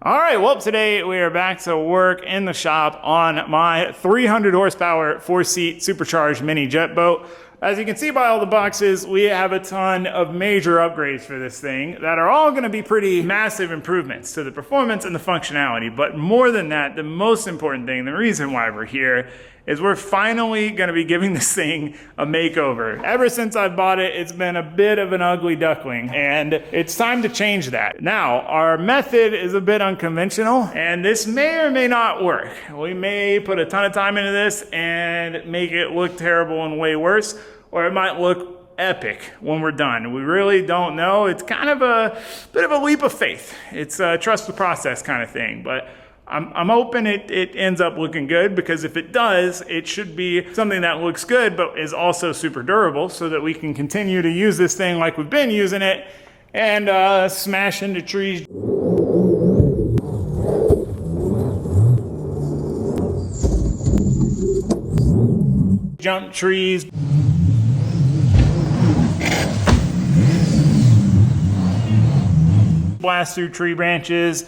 All right, well, today we are back to work in the shop on my 300 horsepower, 4-seat supercharged mini jet boat. As you can see by all the boxes, we have a ton of major upgrades for this thing that are all going to be pretty massive improvements to the performance and the functionality. But more than that, the most important thing, the reason why we're here, is we're finally going to be giving this thing a makeover. Ever since I bought it, it's been a bit of an ugly duckling, and it's time to change that. Now, our method is a bit unconventional, and this may or may not work. We may put a ton of time into this and make it look terrible and way worse, or it might look epic when we're done. We really don't know. It's kind of a bit of a leap of faith. It's a trust the process kind of thing, but I'm hoping it ends up looking good, because if it does, it should be something that looks good but is also super durable, so that we can continue to use this thing like we've been using it and smash into trees. Jump trees. Blast through tree branches.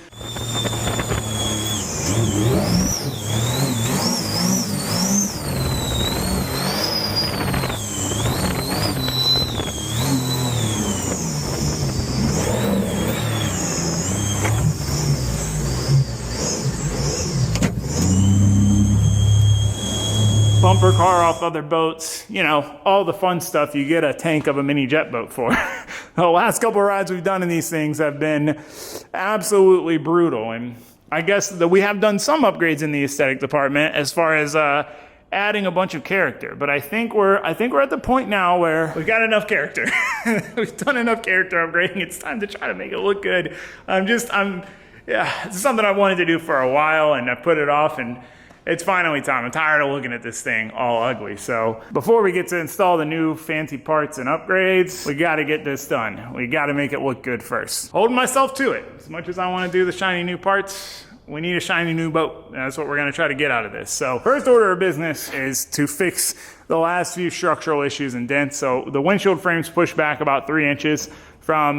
Bumper car off other boats, you know, all the fun stuff you get a tank of a mini jet boat for. The last couple of rides we've done in these things have been absolutely brutal, and I guess that we have done some upgrades in the aesthetic department as far as adding a bunch of character, but I think we're at the point now where we've got enough character. We've done enough character upgrading. It's time to try to make it look good. Yeah, it's something I wanted to do for a while, and I put it off, and it's finally time. I'm tired of looking at this thing all ugly. So before we get to install the new fancy parts and upgrades, we got to get this done. We got to make it look good first. Holding myself to it. As much as I want to do the shiny new parts, we need a shiny new boat. That's what we're going to try to get out of this. So first order of business is to fix the last few structural issues and dents. So the windshield frame's pushed back about 3 inches from,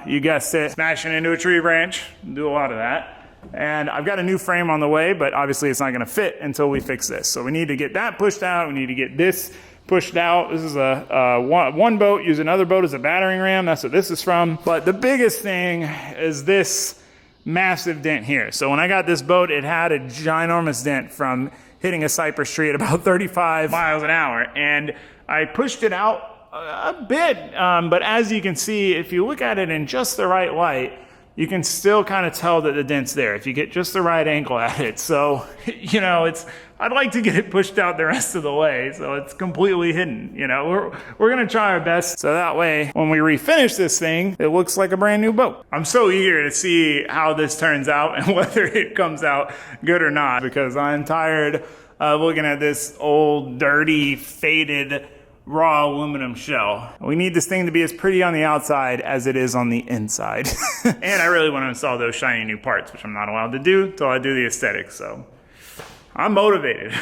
you guessed it, smashing into a tree branch. Do a lot of that. And I've got a new frame on the way, but obviously it's not going to fit until we fix this. So we need to get that pushed out. We need to get this pushed out. This is a one boat, use another boat as a battering ram. That's what this is from. But the biggest thing is this massive dent here. So when I got this boat, it had a ginormous dent from hitting a cypress tree at about 35 miles an hour. And I pushed it out a bit. But as you can see, if you look at it in just the right light, you can still kind of tell that the dent's there if you get just the right angle at it. So, you know, I'd like to get it pushed out the rest of the way so it's completely hidden. You know, we're going to try our best so that way when we refinish this thing, it looks like a brand new boat. I'm so eager to see how this turns out and whether it comes out good or not, because I'm tired of looking at this old, dirty, faded, raw aluminum shell. We need this thing to be as pretty on the outside as it is on the inside. And I really want to install those shiny new parts, which I'm not allowed to do until I do the aesthetics. So I'm motivated.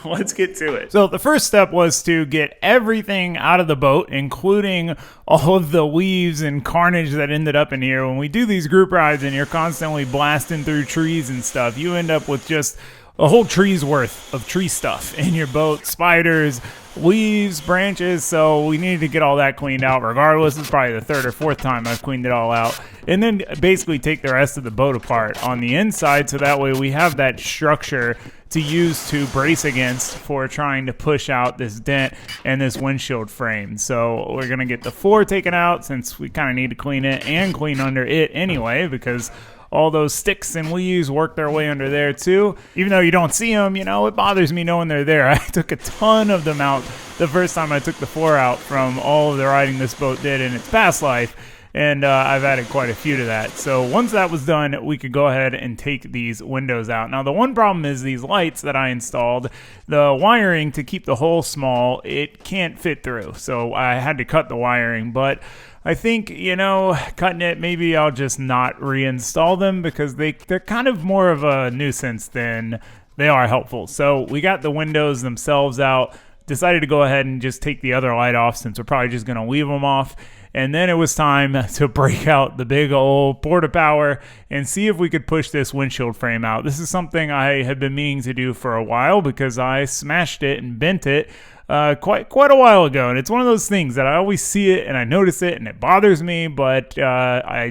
Let's get to it. So the first step was to get everything out of the boat, including all of the leaves and carnage that ended up in here. When we do these group rides and you're constantly blasting through trees and stuff, you end up with just a whole tree's worth of tree stuff in your boat, spiders, leaves, branches. So we needed to get all that cleaned out regardless. It's probably the third or fourth time I've cleaned it all out, and then basically take the rest of the boat apart on the inside, so that way we have that structure to use to brace against for trying to push out this dent and this windshield frame. So we're going to get the floor taken out, since we kind of need to clean it and clean under it anyway, because all those sticks and leaves work their way under there too. Even though you don't see them, you know, it bothers me knowing they're there. I took a ton of them out the first time I took the floor out from all of the riding this boat did in its past life, and I've added quite a few to that. So once that was done, we could go ahead and take these windows out. Now the one problem is these lights that I installed, the wiring to keep the hole small, it can't fit through. So I had to cut the wiring, but I think, you know, cutting it, maybe I'll just not reinstall them, because they're kind of more of a nuisance than they are helpful. So we got the windows themselves out, decided to go ahead and just take the other light off, since we're probably just going to leave them off. And then it was time to break out the big old porta power and see if we could push this windshield frame out. This is something I had been meaning to do for a while because I smashed it and bent it quite a while ago, and it's one of those things that I always see it and I notice it and it bothers me, but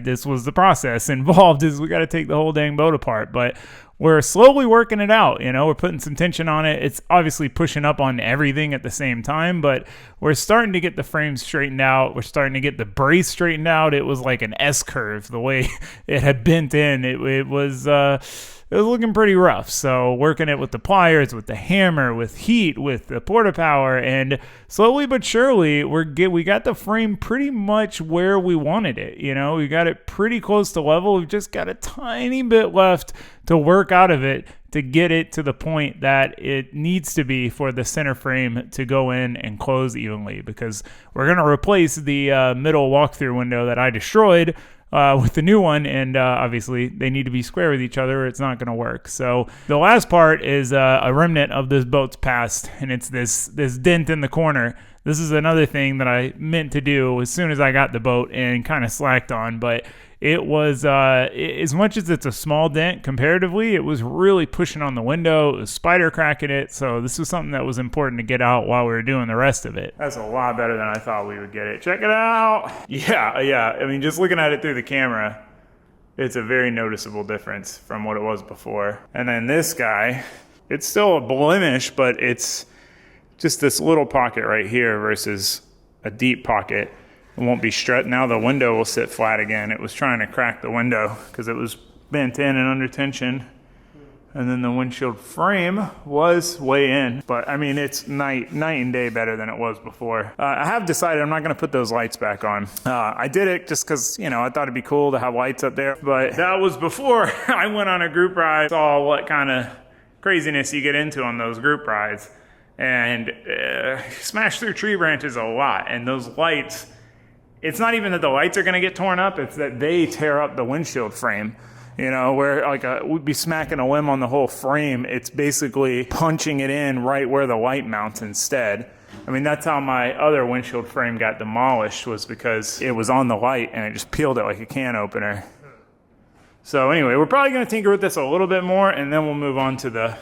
this was the process involved, is we got to take the whole dang boat apart. But we're slowly working it out, we're putting some tension on it. It's obviously pushing up on everything at the same time, but we're starting to get the frame straightened out. We're starting to get the brace straightened out. It was like an S-curve the way it had bent in. It was looking pretty rough. So working it with the pliers, with the hammer, with heat, with the porta power, and slowly but surely we got the frame pretty much where we wanted it. We got it pretty close to level. We've just got a tiny bit left to work out of it to get it to the point that it needs to be for the center frame to go in and close evenly, because we're going to replace the middle walk-through window that I destroyed with the new one, and obviously they need to be square with each other or it's not going to work. So the last part is a remnant of this boat's past, and it's this dent in the corner. This is another thing that I meant to do as soon as I got the boat and kind of slacked on, but it was, as much as it's a small dent comparatively, it was really pushing on the window. It was spider cracking it, so this was something that was important to get out while we were doing the rest of it. That's a lot better than I thought we would get it. Check it out! Yeah, I mean, just looking at it through the camera, it's a very noticeable difference from what it was before. And then this guy, it's still a blemish, but it's just this little pocket right here versus a deep pocket. It won't be stretched. Now the window will sit flat again. It was trying to crack the window because it was bent in and under tension. And then the windshield frame was way in. But I mean, it's night and day better than it was before. I have decided I'm not going to put those lights back on. I did it just because, I thought it'd be cool to have lights up there. But that was before I went on a group ride, saw what kind of craziness you get into on those group rides. And smash through tree branches a lot. And those lights, it's not even that the lights are going to get torn up, it's that they tear up the windshield frame. Where we'd be smacking a limb on the whole frame, it's basically punching it in right where the light mounts instead. I mean, that's how my other windshield frame got demolished, was because it was on the light and it just peeled it like a can opener. So anyway, we're probably going to tinker with this a little bit more, and then we'll move on to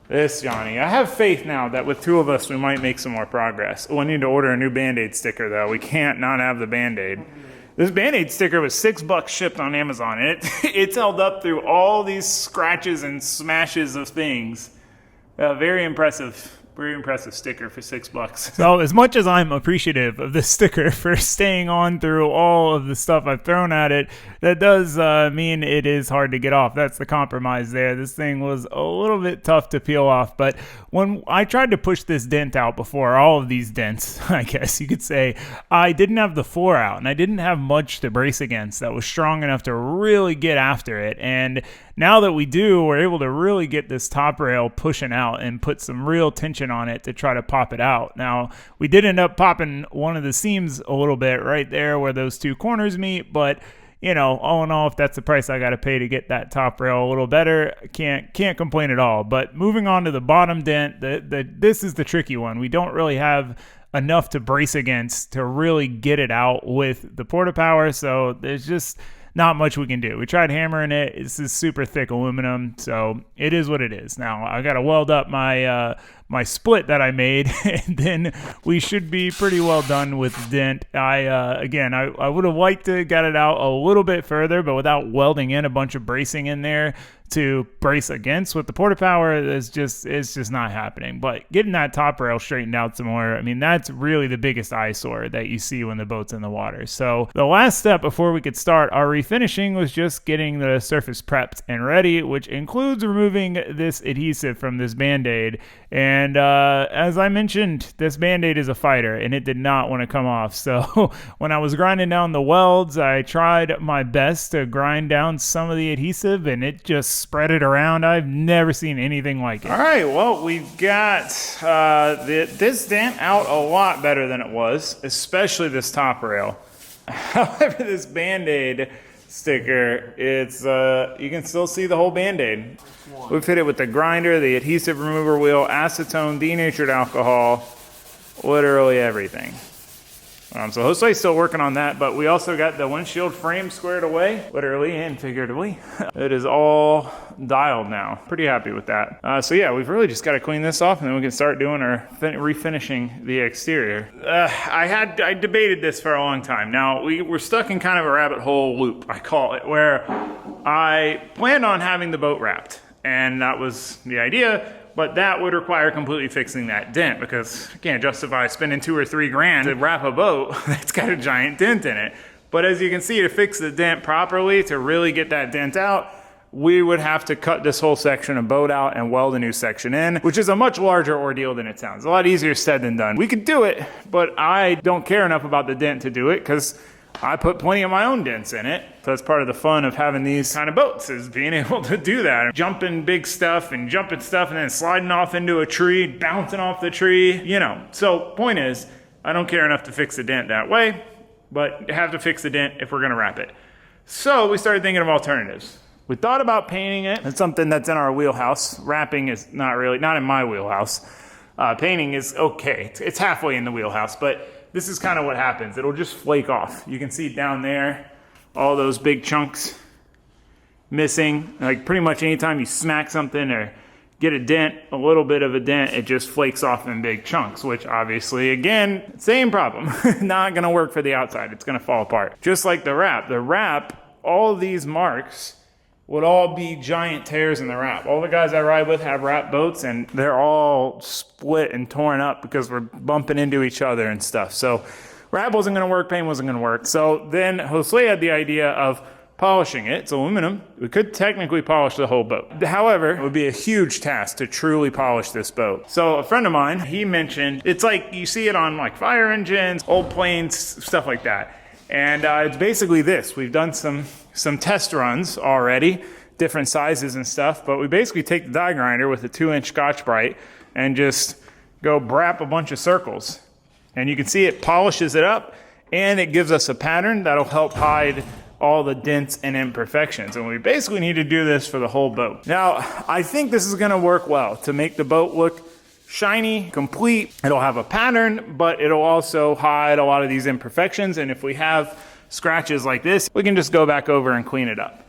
this Johnny. I have faith now that with two of us, we might make some more progress. We'll need to order a new Band-Aid sticker, though. We can't not have the Band-Aid. This Band-Aid sticker was $6 shipped on Amazon, and it's held up through all these scratches and smashes of things. Very impressive sticker for $6. So as much as I'm appreciative of this sticker for staying on through all of the stuff I've thrown at it, that does mean it is hard to get off. That's the compromise there. This thing was a little bit tough to peel off, but when I tried to push this dent out before, all of these dents, I guess you could say, I didn't have the floor out, and I didn't have much to brace against that was strong enough to really get after it. And now that we do, we're able to really get this top rail pushing out and put some real tension on it to try to pop it out. Now, we did end up popping one of the seams a little bit right there where those two corners meet, but all in all, if that's the price I got to pay to get that top rail a little better, can't complain at all. But moving on to the bottom dent, this is the tricky one. We don't really have enough to brace against to really get it out with the porta power, so there's just not much we can do. We tried hammering it. This is super thick aluminum, so it is what it is. Now, I got to weld up my split that I made, and then we should be pretty well done with the dent. I would have liked to get it out a little bit further, but without welding in a bunch of bracing in there to brace against with the porta power, it's just not happening. But getting that top rail straightened out some more, I mean, that's really the biggest eyesore that you see when the boat's in the water. So the last step before we could start our refinishing was just getting the surface prepped and ready, which includes removing this adhesive from this Band-Aid. And as I mentioned, this Band-Aid is a fighter, and it did not want to come off. So when I was grinding down the welds, I tried my best to grind down some of the adhesive, and it just spread it around. I've never seen anything like it. All right, well, we've got this dent out a lot better than it was, especially this top rail. However, this Band-Aid sticker, it's you can still see the whole Band-Aid. We've hit it with the grinder, the adhesive remover wheel, acetone, denatured alcohol, literally everything. So Jose's still working on that, but we also got the windshield frame squared away, literally and figuratively. It is all dialed now. Pretty happy with that. So yeah, we've really just got to clean this off and then we can start doing our refinishing the exterior. I debated this for a long time. Now, we're stuck in kind of a rabbit hole loop, I call it, where I planned on having the boat wrapped, and that was the idea. But that would require completely fixing that dent, because I can't justify spending $2 or $3 grand to wrap a boat that's got a giant dent in it. But as you can see, to fix the dent properly, to really get that dent out, we would have to cut this whole section of boat out and weld a new section in, which is a much larger ordeal than it sounds. A lot easier said than done. We could do it, but I don't care enough about the dent to do it, because I put plenty of my own dents in it. So that's part of the fun of having these kind of boats, is being able to do that. Jumping big stuff and jumping stuff and then sliding off into a tree, bouncing off the tree, you know. So point is, I don't care enough to fix the dent that way, but have to fix the dent if we're gonna wrap it. So we started thinking of alternatives. We thought about painting it. It's something that's in our wheelhouse. Wrapping is not in my wheelhouse. Painting is okay. It's halfway in the wheelhouse, but this is kind of what happens. It'll just flake off. You can see down there, all those big chunks missing. Like pretty much anytime you smack something or get a dent, a little bit of a dent, it just flakes off in big chunks, which obviously, again, same problem. Not gonna work for the outside. It's gonna fall apart. Just like the wrap. The wrap, all of these marks would all be giant tears in the wrap. All the guys I ride with have wrap boats, and they're all split and torn up because we're bumping into each other and stuff. So wrap wasn't gonna work, paint wasn't gonna work. So then Jose had the idea of polishing it. It's aluminum. We could technically polish the whole boat. However, it would be a huge task to truly polish this boat. So a friend of mine, he mentioned, it's like you see it on like fire engines, old planes, stuff like that. And it's basically this. We've done some test runs already, different sizes and stuff, but we basically take the die grinder with a 2-inch Scotch-Brite and just go brap a bunch of circles. And you can see it polishes it up, and it gives us a pattern that'll help hide all the dents and imperfections. And we basically need to do this for the whole boat. Now, I think this is gonna work well to make the boat look shiny, complete. It'll have a pattern, but it'll also hide a lot of these imperfections. And if we have scratches like this, we can just go back over and clean it up.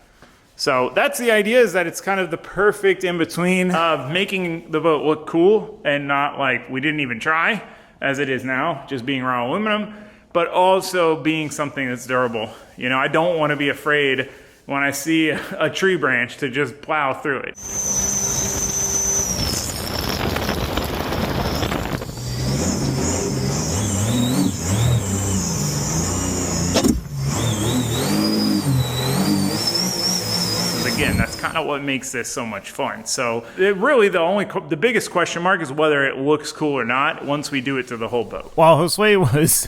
So that's the idea, is that it's kind of the perfect in between of making the boat look cool and not like we didn't even try, as it is now, just being raw aluminum, but also being something that's durable. You know, I don't want to be afraid when I see a tree branch to just plow through it. Again, that's kind of what makes this so much fun. So really the biggest question mark is whether it looks cool or not once we do it to the whole boat. While Jose was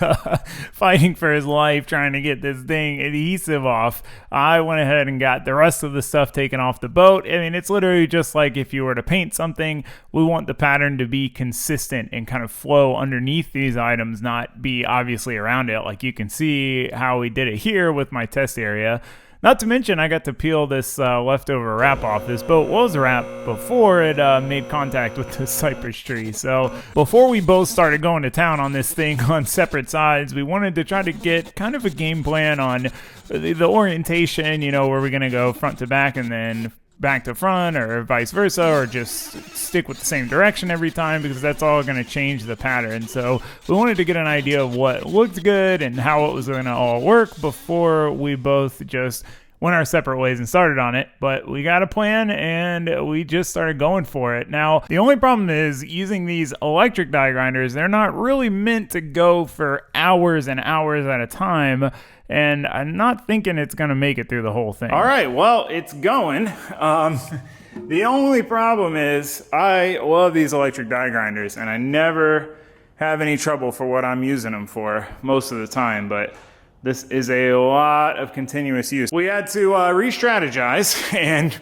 fighting for his life trying to get this thing adhesive off, I went ahead and got the rest of the stuff taken off the boat. I mean, it's literally just like if you were to paint something, we want the pattern to be consistent and kind of flow underneath these items, not be obviously around it. Like you can see how we did it here with my test area. Not to mention, I got to peel this leftover wrap off. This boat was wrapped before it made contact with the cypress tree. So before we both started going to town on this thing on separate sides, we wanted to try to get kind of a game plan on the orientation, you know, where we're going to go front to back and then back to front, or vice versa, or just stick with the same direction every time, because that's all going to change the pattern. So we wanted to get an idea of what looked good and how it was going to all work before we both just went our separate ways and started on it. But we got a plan and we just started going for it. Now, the only problem is using these electric die grinders, they're not really meant to go for hours and hours at a time. And I'm not thinking it's going to make it through the whole thing. All right, well, it's going. The only problem is I love these electric die grinders, and I never have any trouble for what I'm using them for most of the time, but this is a lot of continuous use. We had to re-strategize and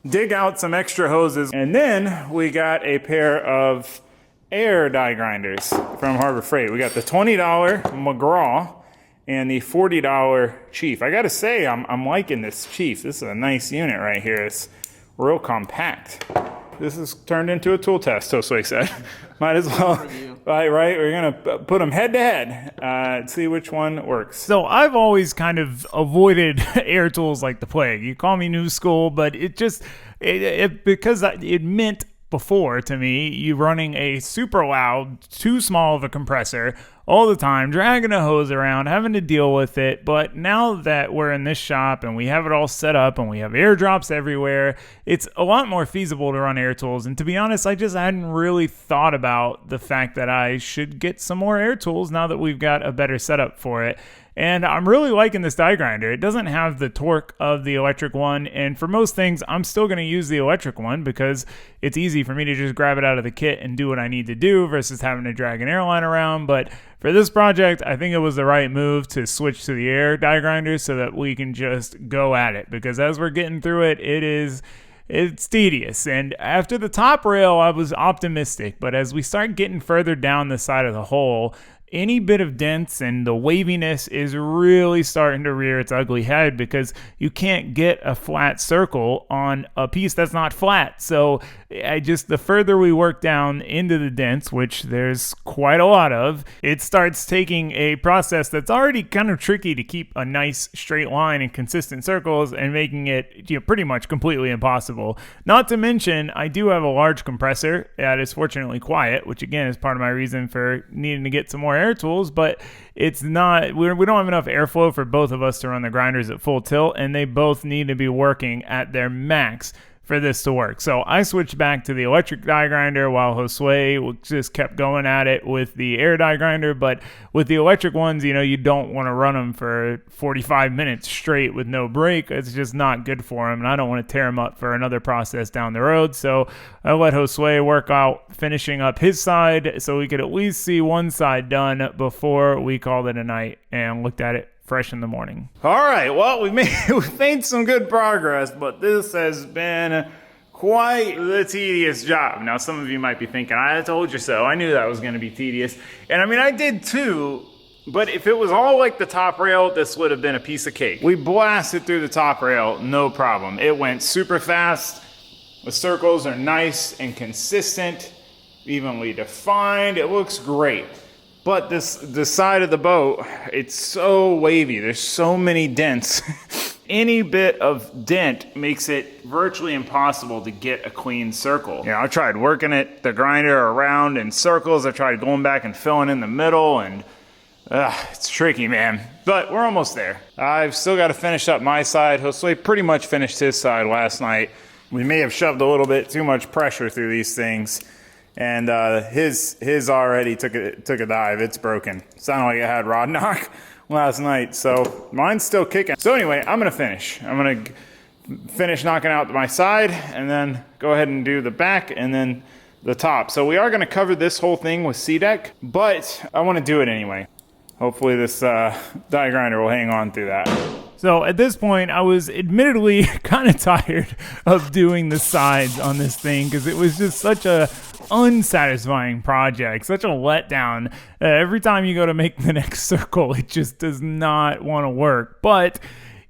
dig out some extra hoses, and then we got a pair of air die grinders from Harbor Freight. We got the $20 McGraw and the $40 Chief. I gotta say, I'm liking this Chief. This is a nice unit right here. It's real compact. This is turned into a tool test, Josue said. Might as well Right? We're gonna put them head to head, see which one works. So I've always kind of avoided air tools like the plague. You call me new school, but because it meant before to me you running a super loud, too small of a compressor all the time, dragging a hose around, having to deal with it. But now that we're in this shop and we have it all set up and we have air drops everywhere, it's a lot more feasible to run air tools. And to be honest, I just hadn't really thought about the fact that I should get some more air tools now that we've got a better setup for it. And I'm really liking this die grinder. It doesn't have the torque of the electric one, and for most things, I'm still going to use the electric one because it's easy for me to just grab it out of the kit and do what I need to do versus having to drag an airline around. But for this project, I think it was the right move to switch to the air die grinder so that we can just go at it, because as we're getting through it, it's tedious. And after the top rail, I was optimistic, but as we start getting further down the side of the hole, any bit of dents and the waviness is really starting to rear its ugly head, because you can't get a flat circle on a piece that's not flat. So the further we work down into the dents, which there's quite a lot of, it starts taking a process that's already kind of tricky to keep a nice straight line and consistent circles and making it pretty much completely impossible. Not to mention, I do have a large compressor that is fortunately quiet, which again is part of my reason for needing to get some more air tools, but it's not, we don't have enough airflow for both of us to run the grinders at full tilt, and they both need to be working at their max for this to work. So I switched back to the electric die grinder while Josue just kept going at it with the air die grinder. But with the electric ones, you don't want to run them for 45 minutes straight with no break. It's just not good for them, and I don't want to tear them up for another process down the road. So I let Josue work out finishing up his side so we could at least see one side done before we called it a night and looked at it fresh in the morning. All right, well, we've made some good progress, but this has been quite the tedious job. Now, some of you might be thinking, I told you so. I knew that was going to be tedious. And I mean, I did too, but if it was all like the top rail, this would have been a piece of cake. We blasted through the top rail, no problem. It went super fast. The circles are nice and consistent, evenly defined. It looks great. But the side of the boat, it's so wavy. There's so many dents. Any bit of dent makes it virtually impossible to get a clean circle. I tried working the grinder around in circles. I tried going back and filling in the middle, and it's tricky, man. But we're almost there. I've still got to finish up my side. Josue pretty much finished his side last night. We may have shoved a little bit too much pressure through these things. And his already took a dive. It's broken. Sounded like it had rod knock last night. So mine's still kicking. So anyway, I'm gonna finish. I'm gonna finish knocking out my side, and then go ahead and do the back and then the top. So we are gonna cover this whole thing with C-Deck, but I want to do it anyway. Hopefully this die grinder will hang on through that. So at this point, I was admittedly kind of tired of doing the sides on this thing, because it was just such a unsatisfying project, such a letdown. Every time you go to make the next circle, it just does not want to work. But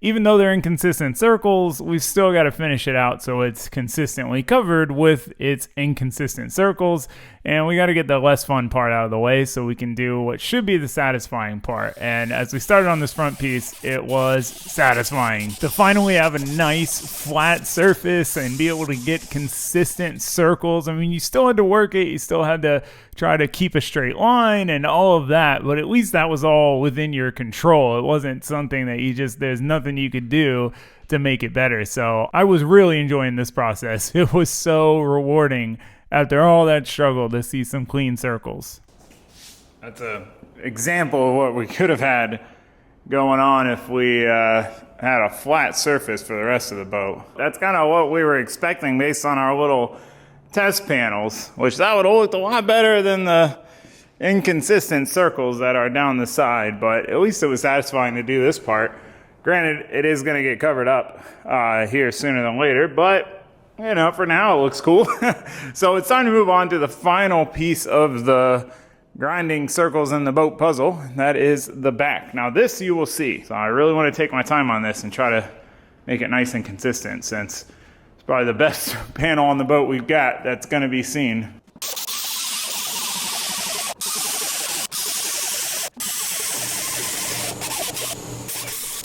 even though they're inconsistent circles, we've still got to finish it out so it's consistently covered with its inconsistent circles. And we got to get the less fun part out of the way so we can do what should be the satisfying part. And as we started on this front piece, it was satisfying to finally have a nice flat surface and be able to get consistent circles. I mean, you still had to work it. You still had to try to keep a straight line and all of that, but at least that was all within your control. It wasn't something that there's nothing you could do to make it better. So I was really enjoying this process. It was so rewarding after all that struggle to see some clean circles. That's an example of what we could have had going on if we had a flat surface for the rest of the boat. That's kind of what we were expecting based on our little test panels, which that would have looked a lot better than the inconsistent circles that are down the side, but at least it was satisfying to do this part. Granted, it is going to get covered up here sooner than later, but for now it looks cool. So it's time to move on to the final piece of the grinding circles in the boat puzzle. That is the back. Now this you will see. So I really want to take my time on this and try to make it nice and consistent, since it's probably the best panel on the boat we've got that's going to be seen.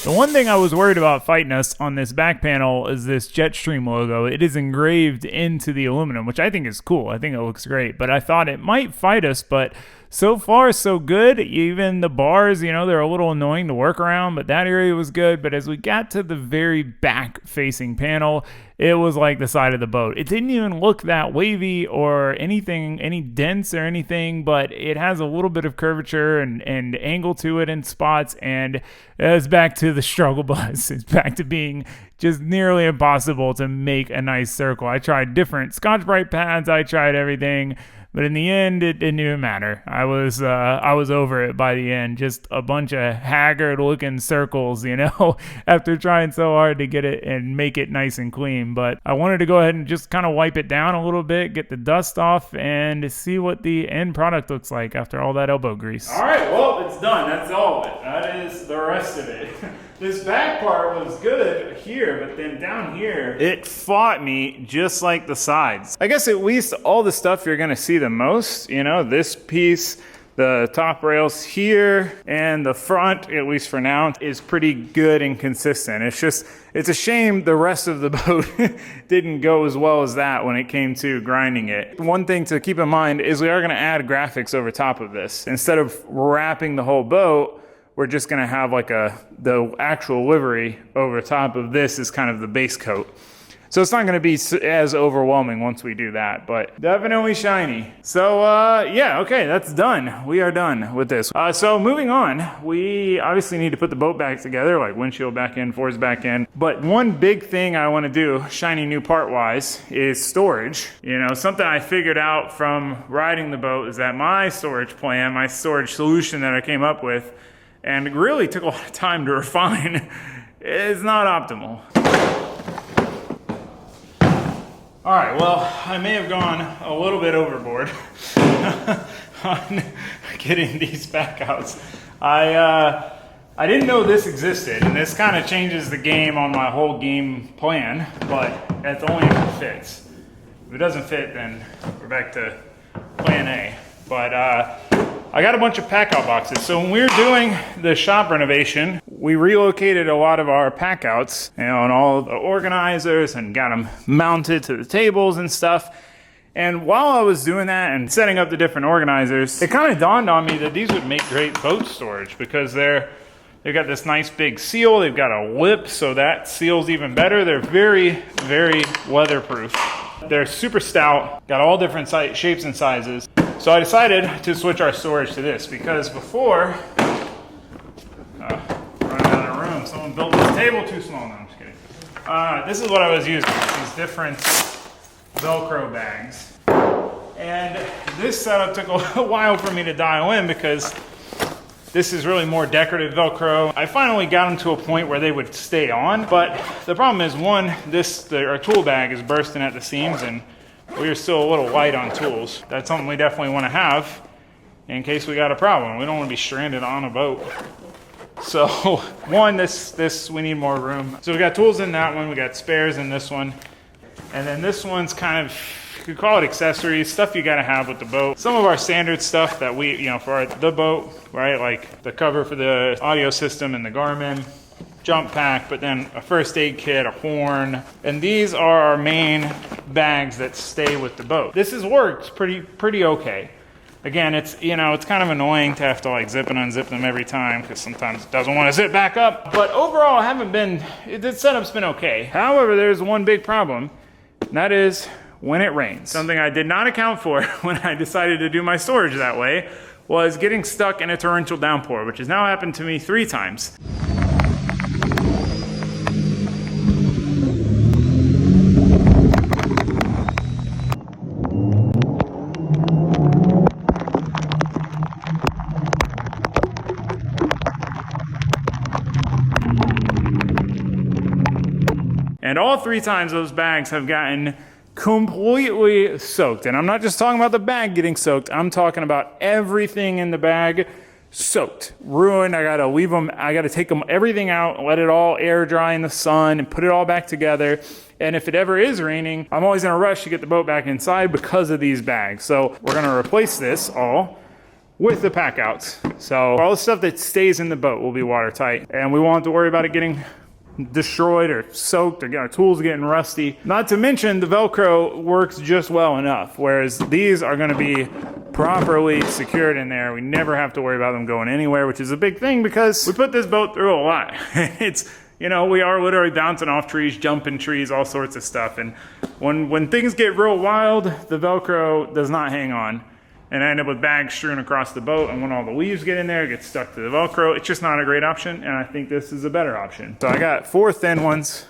The one thing I was worried about fighting us on this back panel is this Jetstream logo. It is engraved into the aluminum, which I think is cool. I think it looks great, but I thought it might fight us, but so far so good. Even the bars, you know, they're a little annoying to work around, but that area was good. But as we got to the very back facing panel, it was like the side of the boat. It didn't even look that wavy or anything, any dents or anything, but it has a little bit of curvature and angle to it in spots, and it's back to the struggle bus. It's back to being just nearly impossible to make a nice circle. I tried different Scotch-Brite pads, I tried everything, but in the end, it didn't even matter. I was over it by the end. Just a bunch of haggard-looking circles, you know, after trying so hard to get it and make it nice and clean. But I wanted to go ahead and just kind of wipe it down a little bit, get the dust off, and see what the end product looks like after all that elbow grease. All right, well, it's done. That's all of it. That is the rest of it. This back part was good here, but then down here, it fought me just like the sides. I guess at least all the stuff you're gonna see the most, you know, this piece, the top rails here, and the front, at least for now, is pretty good and consistent. It's a shame the rest of the boat didn't go as well as that when it came to grinding it. One thing to keep in mind is we are gonna add graphics over top of this. Instead of wrapping the whole boat, we're just gonna have like the actual livery over top of this is kind of the base coat. So it's not gonna be as overwhelming once we do that, but definitely shiny. So yeah, okay, that's done. We are done with this. So moving on, we obviously need to put the boat back together, like windshield back in, forwards back in. But one big thing I wanna do, shiny new part wise, is storage. You know, something I figured out from riding the boat is that my storage plan, my storage solution that I came up with, and it really took a lot of time to refine, is not optimal. All right, well, I may have gone a little bit overboard on getting these back outs. I didn't know this existed, and this kind of changes the game on my whole game plan, but that's only if it fits. If it doesn't fit, then we're back to plan A. But I got a bunch of pack out boxes. So when we were doing the shop renovation, we relocated a lot of our pack outs, you know, and all the organizers, and got them mounted to the tables and stuff. And while I was doing that and setting up the different organizers, it kind of dawned on me that these would make great boat storage because they've got this nice big seal. They've got a lip, so that seals even better. They're very, very weatherproof. They're super stout, got all different shapes and sizes. So I decided to switch our storage to this because before, running out of room, someone built this table too small. No, I'm just kidding. This is what I was using, these different Velcro bags. And this setup took a while for me to dial in because this is really more decorative Velcro. I finally got them to a point where they would stay on, but the problem is, one, our tool bag is bursting at the seams, and we are still a little light on tools. That's something we definitely want to have in case we got a problem. We don't want to be stranded on a boat. So one, this we need more room. So we got tools in that one, we got spares in this one, and then this one's kind of, you could call it accessories, stuff you got to have with the boat. Some of our standard stuff that we, you know, for the boat, right, like the cover for the audio system and the Garmin, jump pack, but then a first aid kit, a horn, and these are our main bags that stay with the boat. This has worked pretty okay. Again, it's, you know, it's kind of annoying to have to like zip and unzip them every time because sometimes it doesn't want to zip back up. But overall, the setup's been okay. However, there's one big problem, and that is when it rains. Something I did not account for when I decided to do my storage that way was getting stuck in a torrential downpour, which has now happened to me 3 times. And all 3 times those bags have gotten completely soaked. And I'm not just talking about the bag getting soaked. I'm talking about everything in the bag soaked, ruined. I gotta leave them, I gotta take everything out, let it all air dry in the sun and put it all back together. And if it ever is raining, I'm always in a rush to get the boat back inside because of these bags. So we're gonna replace this all with the pack outs. So all the stuff that stays in the boat will be watertight, and we won't have to worry about it getting destroyed or soaked or our tools getting rusty. Not to mention the Velcro works just well enough, whereas these are going to be properly secured in there. We never have to worry about them going anywhere, which is a big thing because we put this boat through a lot. It's, you know, we are literally bouncing off trees, jumping trees, all sorts of stuff. And when things get real wild, the Velcro does not hang on. And I end up with bags strewn across the boat, and when all the leaves get in there, it gets stuck to the Velcro. It's just not a great option, and I think this is a better option. So I got 4 thin ones,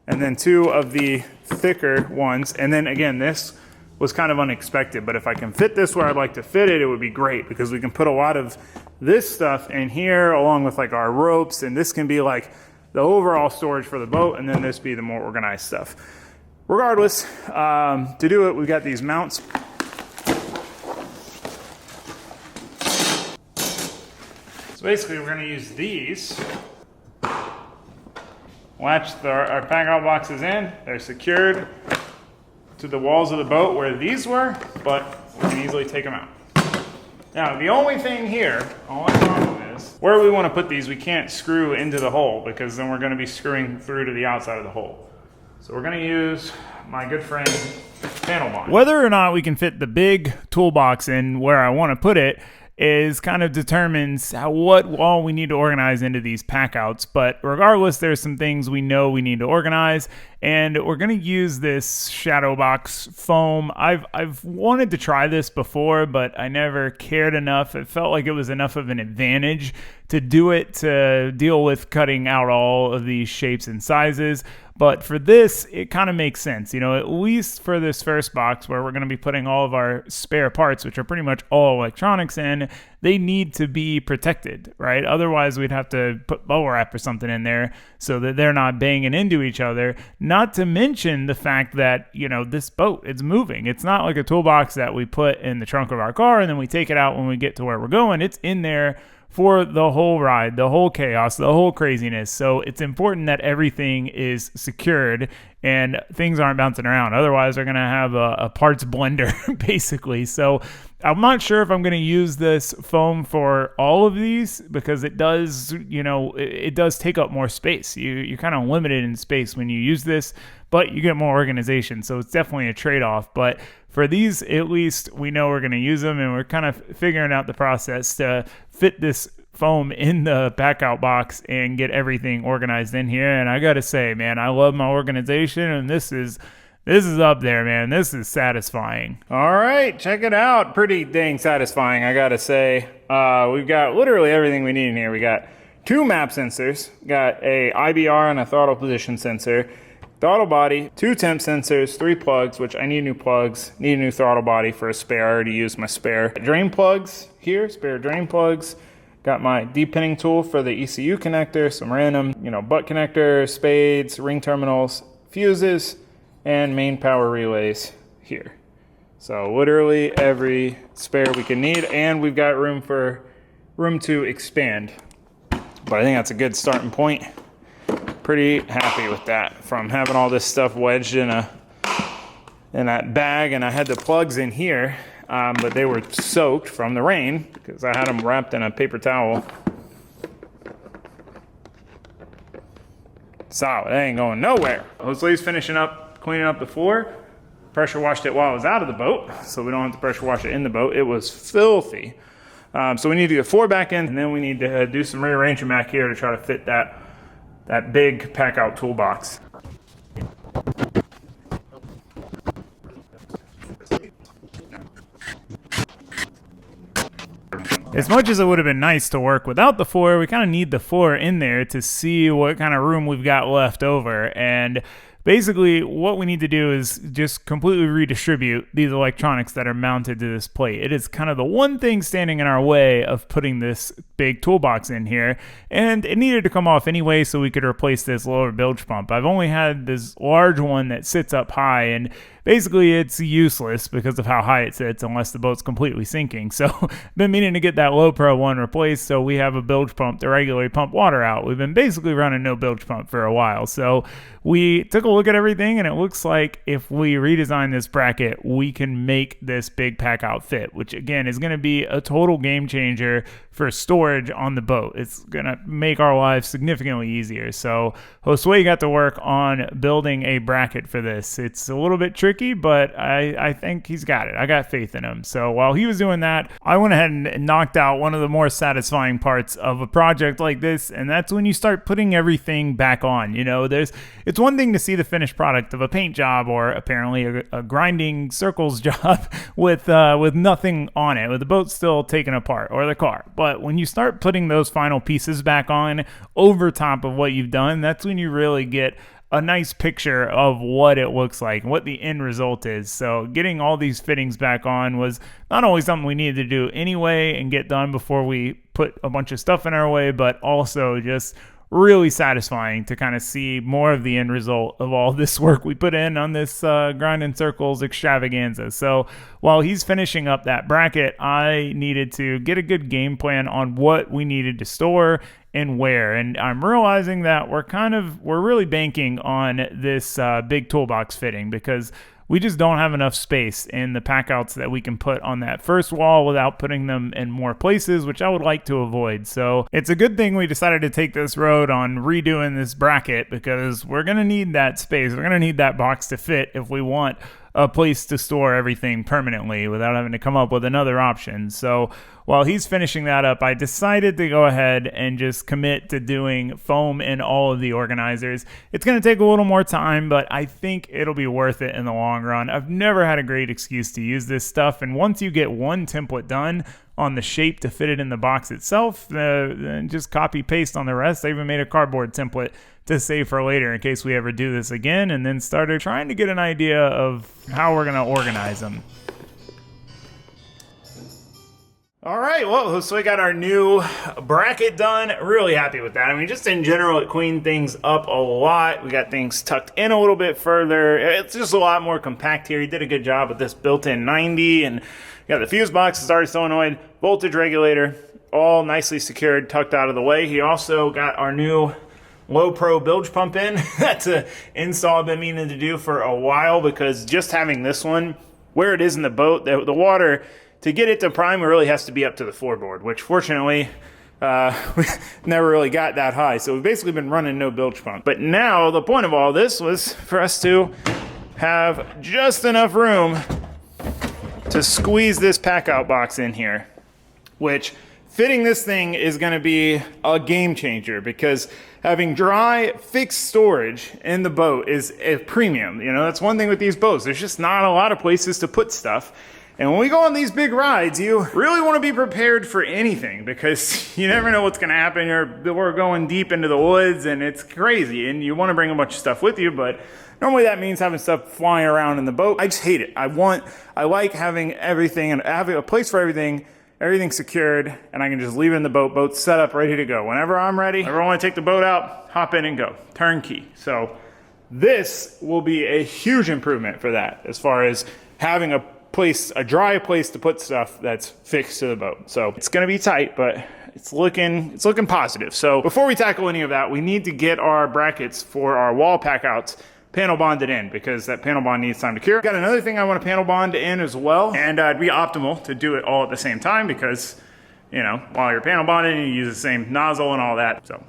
and then 2 of the thicker ones. And then again, this was kind of unexpected, but if I can fit this where I'd like to fit it, it would be great, because we can put a lot of this stuff in here along with like our ropes, and this can be like the overall storage for the boat, and then this be the more organized stuff. Regardless, to do it, we've got these mounts. So basically, we're going to use these. Latch our pack out boxes in. They're secured to the walls of the boat where these were, but we can easily take them out. Now, the only thing here, all I problem is, where we want to put these, we can't screw into the hole, because then we're going to be screwing through to the outside of the hole. So we're going to use my good friend panel bond. Whether or not we can fit the big toolbox in where I want to put it is kind of determines what all we need to organize into these pack outs. But regardless, there's some things we know we need to organize, and we're going to use this shadow box foam. I've wanted to try this before, but I never cared enough. It felt like it was enough of an advantage to do it, to deal with cutting out all of these shapes and sizes. But for this, it kind of makes sense, you know, at least for this first box where we're going to be putting all of our spare parts, which are pretty much all electronics in, they need to be protected, right? Otherwise, we'd have to put bubble wrap or something in there so that they're not banging into each other. Not to mention the fact that, you know, this boat, it's moving. It's not like a toolbox that we put in the trunk of our car and then we take it out when we get to where we're going. It's in there for the whole ride, the whole chaos, the whole craziness. So it's important that everything is secured and things aren't bouncing around. Otherwise, we're going to have a parts blender, basically. So I'm not sure if I'm going to use this foam for all of these, because it does, you know, it does take up more space. You're kind of limited in space when you use this, but you get more organization. So it's definitely a trade-off. But for these, at least we know we're going to use them, and we're kind of figuring out the process to fit this foam in the pack out box and get everything organized in here. And I gotta say, man, I love my organization, and this is up there, man. This is satisfying. All right, check it out. Pretty dang satisfying, I gotta say. We've got literally everything we need in here. We got 2 map sensors, got a IBR and a throttle position sensor, throttle body, 2 temp sensors, 3 plugs, which I need new plugs, need a new throttle body for a spare. I already used my spare. Drain plugs here, spare drain plugs. Got my de-pinning tool for the ECU connector, some random, you know, butt connectors, spades, ring terminals, fuses, and main power relays here. So literally every spare we can need, and we've got room to expand. But I think that's a good starting point. Pretty happy with that, from having all this stuff wedged in that bag, and I had the plugs in here. But they were soaked from the rain because I had them wrapped in a paper towel. Solid, it ain't going nowhere. Jose's finishing up, cleaning up the floor. Pressure washed it while I was out of the boat, so we don't have to pressure wash it in the boat. It was filthy. So we need to get 4 back in, and then we need to do some rearranging back here to try to fit that big pack out toolbox. As much as it would have been nice to work without the 4, we kind of need the 4 in there to see what kind of room we've got left over. And basically, what we need to do is just completely redistribute these electronics that are mounted to this plate. It is kind of the one thing standing in our way of putting this big toolbox in here, and it needed to come off anyway so we could replace this lower bilge pump. I've only had this large one that sits up high, and basically it's useless because of how high it sits unless the boat's completely sinking. So I've been meaning to get that low pro one replaced so we have a bilge pump to regularly pump water out. We've been basically running no bilge pump for a while. So we took a look at everything, and it looks like if we redesign this bracket, we can make this big pack out fit, which again is going to be a total game changer for storage on the boat. It's going to make our lives significantly easier. So Josue got to work on building a bracket for this. It's a little bit tricky, but I think he's got it. I got faith in him. So while he was doing that, I went ahead and knocked out one of the more satisfying parts of a project like this, and that's when you start putting everything back on. You know, it's one thing to see the finished product of a paint job or apparently a grinding circles job with nothing on it, with the boat still taken apart, or the car. But when you start putting those final pieces back on over top of what you've done, that's when you really get a nice picture of what it looks like and what the end result is. So getting all these fittings back on was not only something we needed to do anyway and get done before we put a bunch of stuff in our way, but also just really satisfying to kind of see more of the end result of all this work we put in on this grinding circles extravaganza. So while he's finishing up that bracket, I needed to get a good game plan on what we needed to store and where. And I'm realizing that we're really banking on this big toolbox fitting, because we just don't have enough space in the packouts that we can put on that first wall without putting them in more places, which I would like to avoid. So it's a good thing we decided to take this road on redoing this bracket, because we're going to need that space. We're going to need that box to fit if we want a place to store everything permanently without having to come up with another option. So while he's finishing that up, I decided to go ahead and just commit to doing foam in all of the organizers. It's going to take a little more time, but I think it'll be worth it in the long run. I've never had a great excuse to use this stuff, and once you get one template done on the shape to fit it in the box itself, then just copy paste on the rest. I even made a cardboard template to save for later in case we ever do this again, and then started trying to get an idea of how we're going to organize them. All right, well, so we got our new bracket done. Really happy with that. I mean, just in general, it cleaned things up a lot. We got things tucked in a little bit further. It's just a lot more compact here. He did a good job with this built-in 90, and got the fuse box, started solenoid, voltage regulator, all nicely secured, tucked out of the way. He also got our new low pro bilge pump in. That's an install I've been meaning to do for a while, because just having this one where it is in the boat, the water, to get it to prime, it really has to be up to the floorboard, which fortunately we never really got that high. So we've basically been running no bilge pump. But now the point of all this was for us to have just enough room to squeeze this pack out box in here, which fitting this thing is going to be a game changer, because having dry fixed storage in the boat is a premium. You know, that's one thing with these boats. There's just not a lot of places to put stuff. And when we go on these big rides, you really want to be prepared for anything, because you never know what's going to happen. We're going deep into the woods and it's crazy, and you want to bring a bunch of stuff with you, but normally that means having stuff flying around in the boat. I just hate it. I like having everything and having a place for everything secured, and I can just leave it in the boat set up, ready to go. Whenever I'm ready, I want to take the boat out, hop in and go. Turnkey. So this will be a huge improvement for that, as far as having a dry place to put stuff that's fixed to the boat. So it's going to be tight, but it's looking positive. So before we tackle any of that, we need to get our brackets for our wall pack outs panel bonded in, because that panel bond needs time to cure. Got another thing I want to panel bond in as well, and it'd be optimal to do it all at the same time, because, you know, while you're panel bonding, you use the same nozzle and all that. So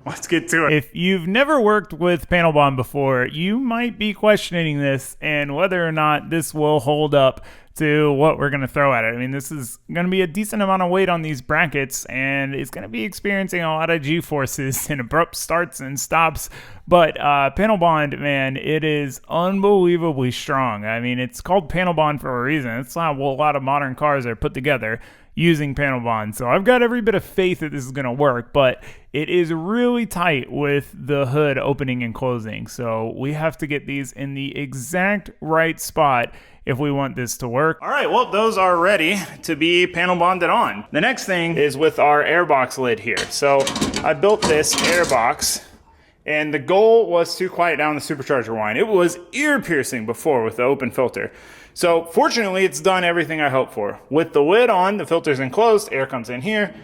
let's get to it. If you've never worked with panel bond before, you might be questioning this and whether or not this will hold up to what we're going to throw at it. I mean, this is going to be a decent amount of weight on these brackets, and it's going to be experiencing a lot of G-forces and abrupt starts and stops. But panel bond, man, it is unbelievably strong. I mean, it's called panel bond for a reason. It's not how a lot of modern cars are put together. using panel bond. So I've got every bit of faith that this is going to work, but it is really tight with the hood opening and closing. So we have to get these in the exact right spot if we want this to work. All right, well, those are ready to be panel bonded on. The next thing is with our airbox lid here. So I built this airbox, and the goal was to quiet down the supercharger whine. It was ear-piercing before with the open filter. So fortunately, it's done everything I hoped for. With the lid on, the filter's enclosed, air comes in here,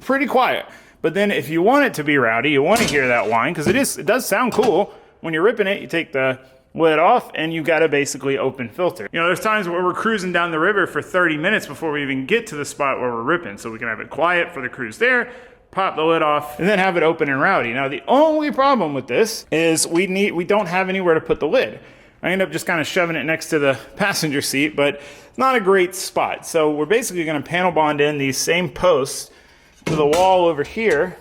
pretty quiet. But then if you want it to be rowdy, you want to hear that whine, because it does sound cool. When you're ripping it, you take the lid off and you got a basically open filter. You know, there's times where we're cruising down the river for 30 minutes before we even get to the spot where we're ripping. So we can have it quiet for the cruise there, pop the lid off, and then have it open and rowdy. Now, the only problem with this is we don't have anywhere to put the lid. I end up just kind of shoving it next to the passenger seat, but it's not a great spot. So we're basically going to panel bond in these same posts to the wall over here,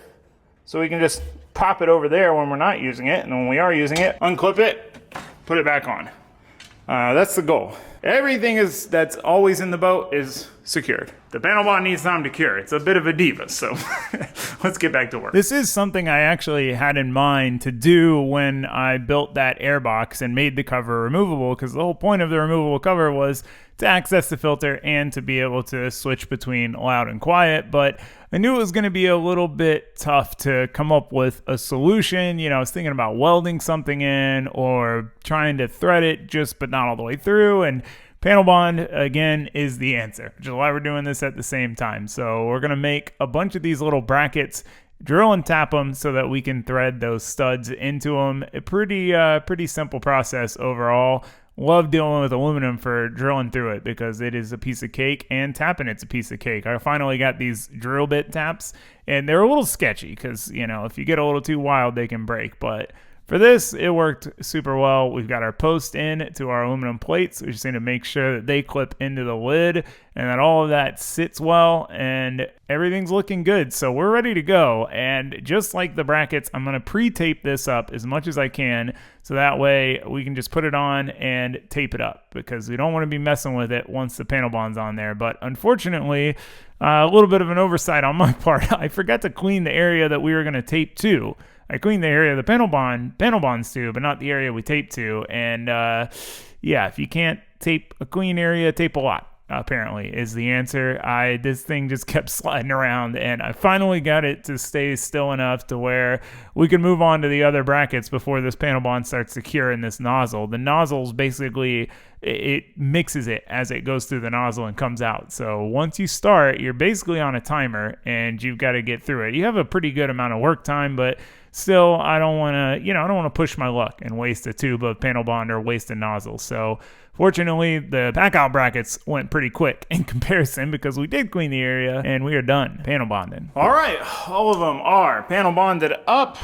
so we can just pop it over there when we're not using it, and when we are using it, unclip it, put it back on. That's the goal. Everything that's always in the boat is secured. The panel bond needs time to cure. It's a bit of a diva, so let's get back to work. This is something I actually had in mind to do when I built that airbox and made the cover removable, because the whole point of the removable cover was to access the filter and to be able to switch between loud and quiet. But I knew it was going to be a little bit tough to come up with a solution. You know, I was thinking about welding something in or trying to thread it but not all the way through. And panel bond, again, is the answer, which is why we're doing this at the same time. So we're going to make a bunch of these little brackets, drill and tap them so that we can thread those studs into them. A pretty simple process overall. Love dealing with aluminum for drilling through it because it is a piece of cake, and tapping it's a piece of cake. I finally got these drill bit taps, and they're a little sketchy because, you know, if you get a little too wild, they can break. But for this, it worked super well. We've got our post in to our aluminum plates. We just need to make sure that they clip into the lid and that all of that sits well, and everything's looking good. So we're ready to go. And just like the brackets, I'm going to pre-tape this up as much as I can so that way we can just put it on and tape it up, because we don't want to be messing with it once the panel bond's on there. But unfortunately, a little bit of an oversight on my part. I forgot to clean the area that we were going to tape to. I cleaned the area the panel bonds to, but not the area we tape to. And yeah, if you can't tape a clean area, tape a lot, apparently, is the answer. This thing just kept sliding around, and I finally got it to stay still enough to where we can move on to the other brackets before this panel bond starts to cure in this nozzle. The nozzle's basically, it mixes it as it goes through the nozzle and comes out. So once you start, you're basically on a timer, and you've got to get through it. You have a pretty good amount of work time, but still, I don't want to push my luck and waste a tube of panel bond or waste a nozzle. So fortunately, the pack out brackets went pretty quick in comparison because we did clean the area and we are done panel bonding. All right, all of them are panel bonded up.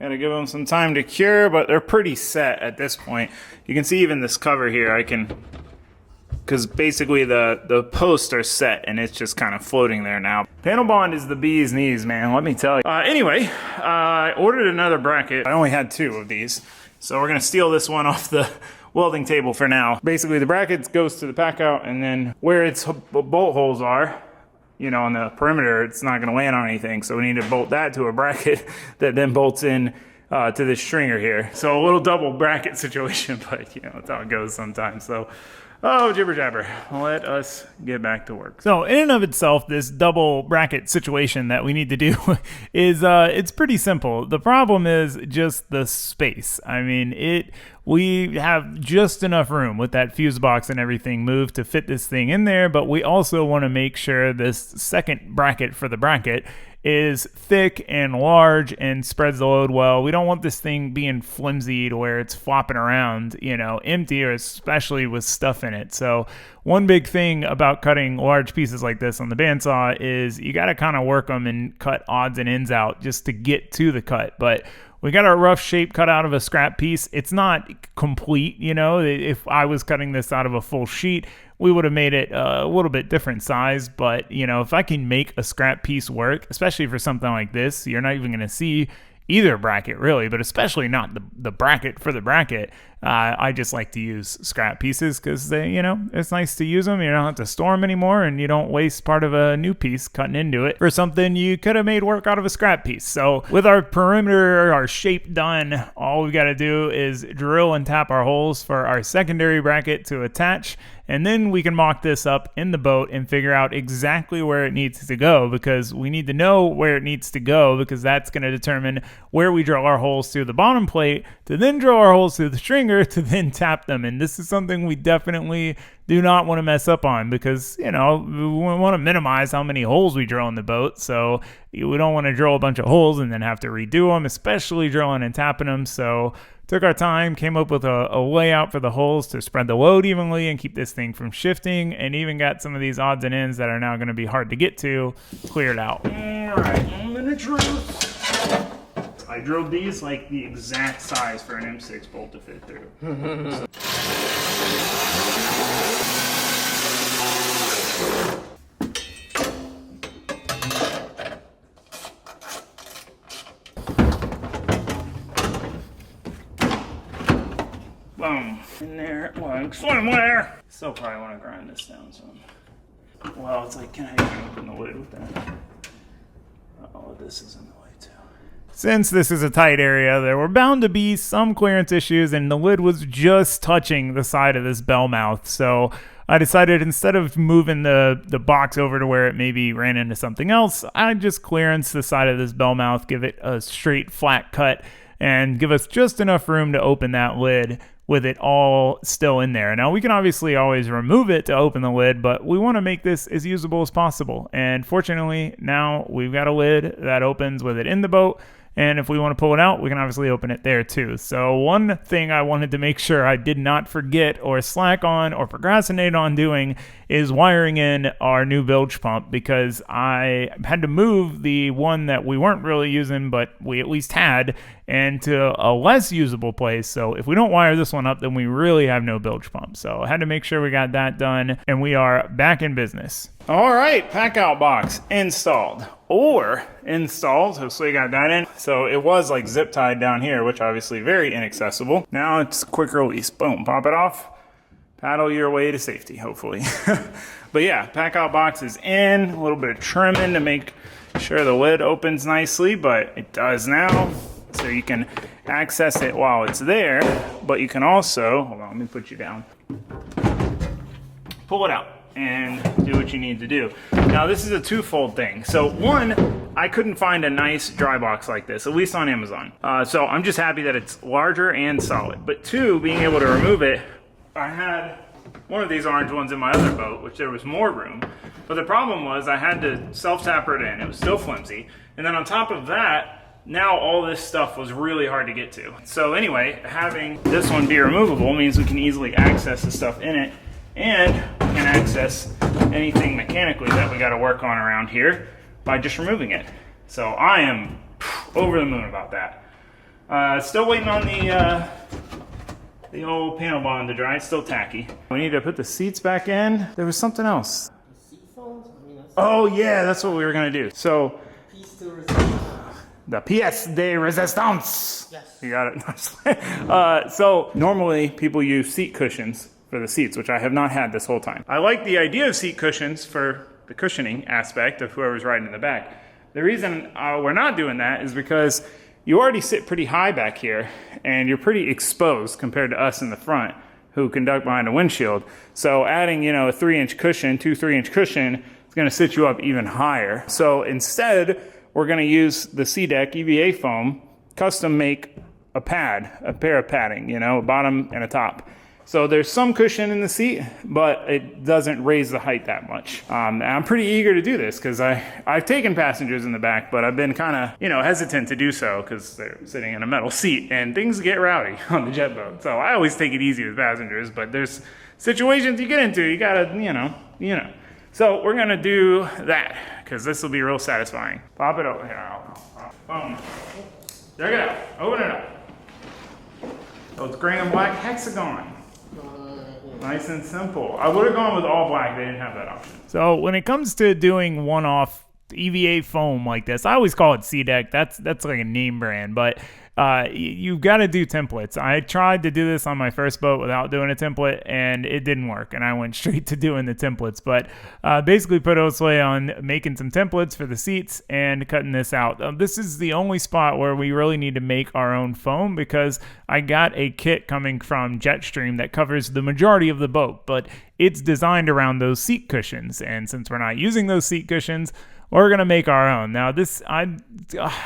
Gotta give them some time to cure, but they're pretty set at this point. You can see even this cover here, because basically the posts are set and it's just kind of floating there now. Panel bond is the bee's knees, man, let me tell you. Anyway, I ordered another bracket. I only had 2 of these, so we're gonna steal this one off the welding table for now. Basically, the bracket goes to the pack out, and then where its bolt holes are, you know, on the perimeter, it's not gonna land on anything, so we need to bolt that to a bracket that then bolts in to this stringer here. So a little double bracket situation, but you know, that's how it goes sometimes. So oh, jibber jabber. Let us get back to work. So in and of itself, this double bracket situation that we need to do is it's pretty simple. The problem is just the space. I mean, we have just enough room with that fuse box and everything moved to fit this thing in there, but we also want to make sure this second bracket for the bracket is thick and large and spreads the load well. We don't want this thing being flimsy to where it's flopping around, you know, empty, or especially with stuff in it. So one big thing about cutting large pieces like this on the bandsaw is you got to kind of work them and cut odds and ends out just to get to the cut. But we got a rough shape cut out of a scrap piece. It's not complete, you know. If I was cutting this out of a full sheet, we would have made it a little bit different size. But, you know, if I can make a scrap piece work, especially for something like this, you're not even going to see either bracket really, but especially not the bracket for the bracket. I just like to use scrap pieces because they, it's nice to use them. You don't have to store them anymore, and you don't waste part of a new piece cutting into it for something you could have made work out of a scrap piece. So with our perimeter, our shape done, all we've got to do is drill and tap our holes for our secondary bracket to attach, and then we can mock this up in the boat and figure out exactly where it needs to go, because we need to know where it needs to go, because that's going to determine where we drill our holes through the bottom plate to then drill our holes through the stringer to then tap them. And this is something we definitely do not want to mess up on, because, we want to minimize how many holes we drill in the boat. So we don't want to drill a bunch of holes and then have to redo them, especially drilling and tapping them. So took our time, came up with a layout for the holes to spread the load evenly and keep this thing from shifting, and even got some of these odds and ends that are now going to be hard to get to cleared out. All right, moment of truth. I drilled these like the exact size for an M6 bolt to fit through. Boom. In there, like swimwear. Still probably want to grind this down some. Well, it's like, can I even open the lid with that? Oh, this is in the way too. Since this is a tight area, there were bound to be some clearance issues, and the lid was just touching the side of this bell mouth. So I decided, instead of moving the box over to where it maybe ran into something else, I'd just clearance the side of this bell mouth, give it a straight flat cut, and give us just enough room to open that lid with it all still in there. Now, we can obviously always remove it to open the lid, but we want to make this as usable as possible. And fortunately, now we've got a lid that opens with it in the boat. And if we want to pull it out, we can obviously open it there too. So one thing I wanted to make sure I did not forget or slack on or procrastinate on doing is wiring in our new bilge pump, because I had to move the one that we weren't really using, but we at least had, into a less usable place. So if we don't wire this one up, then we really have no bilge pump. So I had to make sure we got that done, and we are back in business. All right, pack out box installed. Hopefully got that in. So it was like zip tied down here, which obviously very inaccessible. Now it's quick release. Boom, pop it off. Paddle your way to safety, hopefully. But yeah, pack out box is in. A little bit of trimming to make sure the lid opens nicely, but it does now. So you can access it while it's there, but you can also, hold on, let me put you down. Pull it out and do what you need to do. Now this is a twofold thing. So one, I couldn't find a nice dry box like this, at least on Amazon. So I'm just happy that it's larger and solid. But two, being able to remove it, I had one of these orange ones in my other boat, which there was more room. But the problem was I had to self-tapper it in. It was still flimsy. And then on top of that, now all this stuff was really hard to get to. So anyway, having this one be removable means we can easily access the stuff in it, and we can access anything mechanically that we got to work on around here by just removing it. So I am over the moon about that. Still waiting on the old panel bond to dry. It's still tacky. We need to put the seats back in. There was something else. Oh yeah, that's what we were gonna do. So the pièce de résistance. Yes. You got it. So normally people use seat cushions for the seats, which I have not had this whole time. I like the idea of seat cushions for the cushioning aspect of whoever's riding in the back. The reason we're not doing that is because you already sit pretty high back here, and you're pretty exposed compared to us in the front who can duck behind a windshield. So adding, a 3-inch cushion, 3-inch cushion, is going to sit you up even higher. So instead, we're going to use the C-Deck EVA foam, custom make a pad, a pair of padding, a bottom and a top. So there's some cushion in the seat, but it doesn't raise the height that much. And I'm pretty eager to do this because I've taken passengers in the back, but I've been kind of, hesitant to do so because they're sitting in a metal seat and things get rowdy on the jet boat. So I always take it easy with passengers, but there's situations you get into, you gotta, So we're gonna do that because this will be real satisfying. Pop it over here. Boom. Check it out. Open it up. So it's gray and black hexagon. Nice and simple. I would have gone with all black. They didn't have that option. So when it comes to doing one-off EVA foam like this, I always call it C-Deck. That's like a name brand, but you've got to do templates. I tried to do this on my first boat without doing a template, and it didn't work, and I went straight to doing the templates. But basically put Osway on making some templates for the seats and cutting this out. This is the only spot where we really need to make our own foam, because I got a kit coming from Jetstream that covers the majority of the boat, but it's designed around those seat cushions, and since we're not using those seat cushions, we're going to make our own. Now, I'm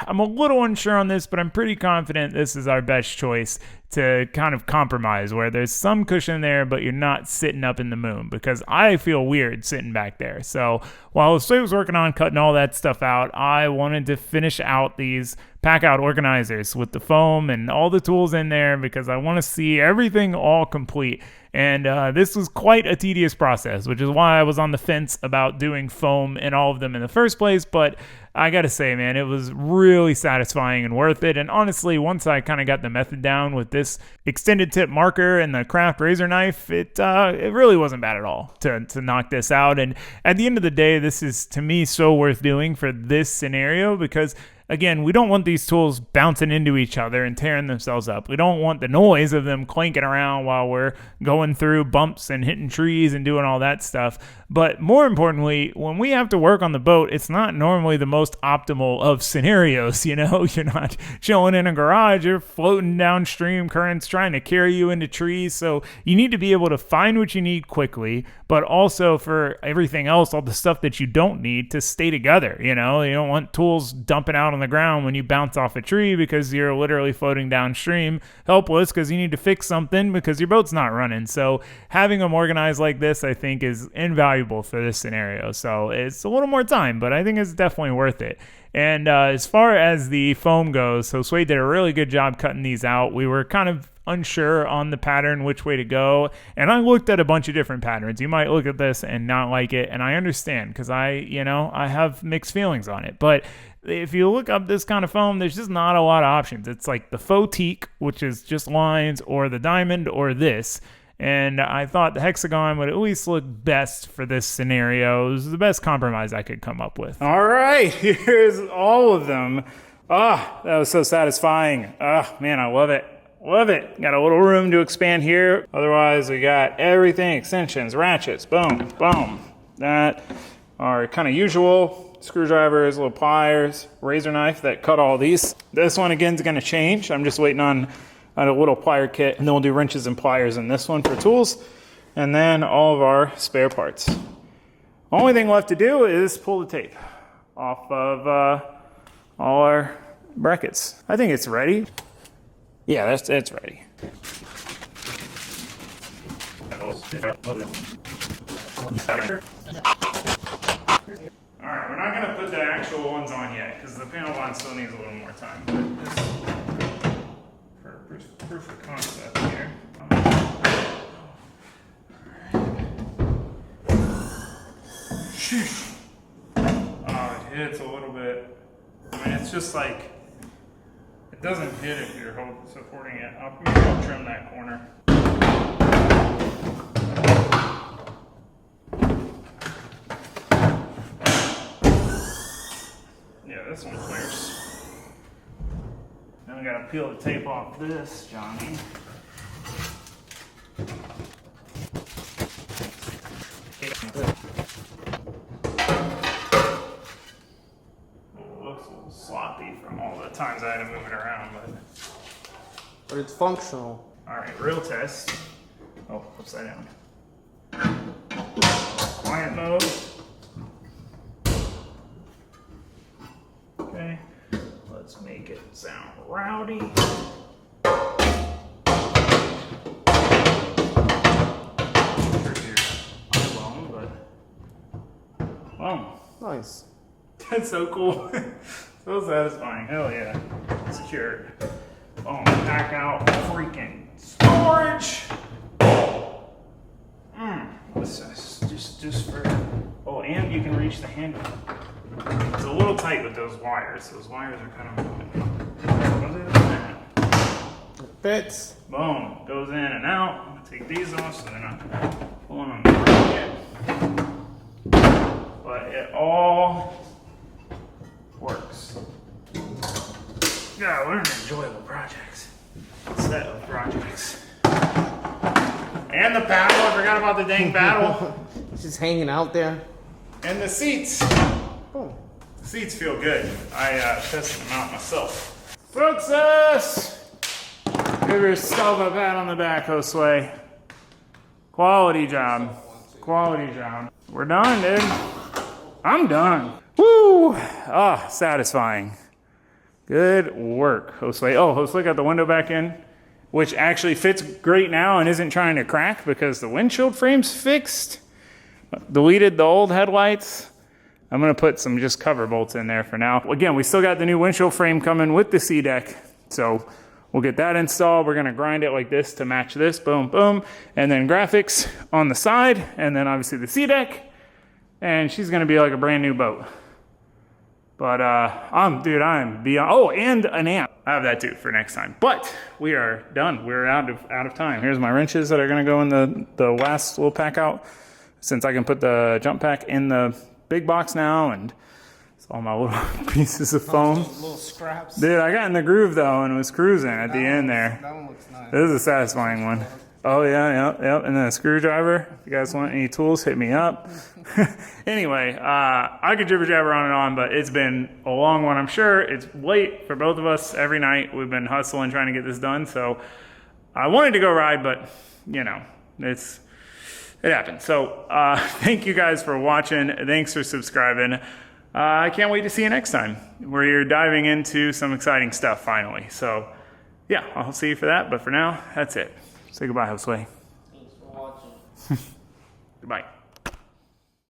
a little unsure on this, but I'm pretty confident this is our best choice to kind of compromise, where there's some cushion there, but you're not sitting up in the moon, because I feel weird sitting back there. So while I was working on cutting all that stuff out, I wanted to finish out these pack out organizers with the foam and all the tools in there, because I want to see everything all complete. And this was quite a tedious process, which is why I was on the fence about doing foam in all of them in the first place. But I gotta say, man, it was really satisfying and worth it. And honestly, once I kind of got the method down with this extended tip marker and the craft razor knife, it really wasn't bad at all to knock this out. And at the end of the day, this is, to me, so worth doing for this scenario, because again, we don't want these tools bouncing into each other and tearing themselves up. We don't want the noise of them clanking around while we're going through bumps and hitting trees and doing all that stuff. But more importantly, when we have to work on the boat, it's not normally the most optimal of scenarios. You know, you're not chilling in a garage, you're floating downstream, currents trying to carry you into trees. So you need to be able to find what you need quickly, but also for everything else, all the stuff that you don't need, to stay together. You know, you don't want tools dumping out on the ground when you bounce off a tree, because you're literally floating downstream helpless because you need to fix something because your boat's not running. So having them organized like this, I think, is invaluable for this scenario. So it's a little more time, but I think it's definitely worth it. And as far as the foam goes, so Swade did a really good job cutting these out. We were kind of unsure on the pattern, which way to go, and I looked at a bunch of different patterns. You might look at this and not like it, and I understand, because I have mixed feelings on it. But if you look up this kind of foam, there's just not a lot of options. It's like the faux teak, which is just lines, or the diamond, or this. And I thought the hexagon would at least look best for this scenario. It was the best compromise I could come up with. All right, here's all of them. Ah, that was so satisfying. Ah, man, I love it. Love it. Got a little room to expand here. Otherwise, we got everything, extensions, ratchets, boom, boom. That are kind of usual. Screwdrivers, little pliers, razor knife that cut all these. This one, again, is going to change. I'm just waiting on a little plier kit, and then we'll do wrenches and pliers in this one for tools, and then all of our spare parts. Only thing left to do is pull the tape off of all our brackets. I think it's ready. Yeah, it's ready. Alright, we're not going to put the actual ones on yet, because the panel bond still needs a little more time. But this, for proof of concept here. Sheesh. Oh, it hits a little bit. I mean, it's just like, it doesn't hit if you're supporting it. Maybe I'll trim that corner. Yeah, this one clears. Then we gotta peel the tape off this, Johnny. It looks a little sloppy from all the times I had to move it around, But it's functional. Alright, real test. Oh, upside down. Quiet mode. Okay, let's make it sound rowdy. Wow. Nice. That's so cool. So satisfying. Hell yeah. Secured. Oh, pack out freaking storage. This is just for. Oh, and you can reach the handle. It's a little tight with those wires. Those wires are kind of moving. It fits. Boom. Goes in and out. I'm gonna take these off so they're not pulling on the bracket. But it all works. Yeah, what an enjoyable project. Set of projects. And the paddle, I forgot about the dang paddle. It's just hanging out there. And the seats. Oh. The seats feel good. I tested them out myself. Success! Give yourself a pat on the back, Josue. Quality job. Quality job. We're done, dude. I'm done. Woo! Ah, satisfying. Good work, Josue. Oh, Josue got the window back in, which actually fits great now and isn't trying to crack because the windshield frame's fixed. Deleted the old headlights. I'm gonna put some just cover bolts in there for now. Again, we still got the new windshield frame coming with the C-deck, so we'll get that installed. We're gonna grind it like this to match this, boom, boom. And then graphics on the side, and then obviously the C-deck. And she's gonna be like a brand new boat. But I'm beyond, oh, and an amp. I have that too for next time. But we are done, we're out of time. Here's my wrenches that are gonna go in the last little pack out, since I can put the jump pack in the big box now, and it's all my little pieces of foam. Little scraps. Dude, I got in the groove though and was cruising at the end there. That one looks nice. This is a satisfying one. Oh yeah, yep. And then a screwdriver. If you guys want any tools, hit me up. Anyway, I could jibber jabber on and on, but it's been a long one, I'm sure. It's late for both of us every night. We've been hustling trying to get this done. So I wanted to go ride, but you know, it happened. So thank you guys for watching. Thanks for subscribing. I can't wait to see you next time, where you're diving into some exciting stuff finally. So yeah, I'll see you for that. But for now, that's it. Say goodbye, Josue. Thanks for watching. Goodbye.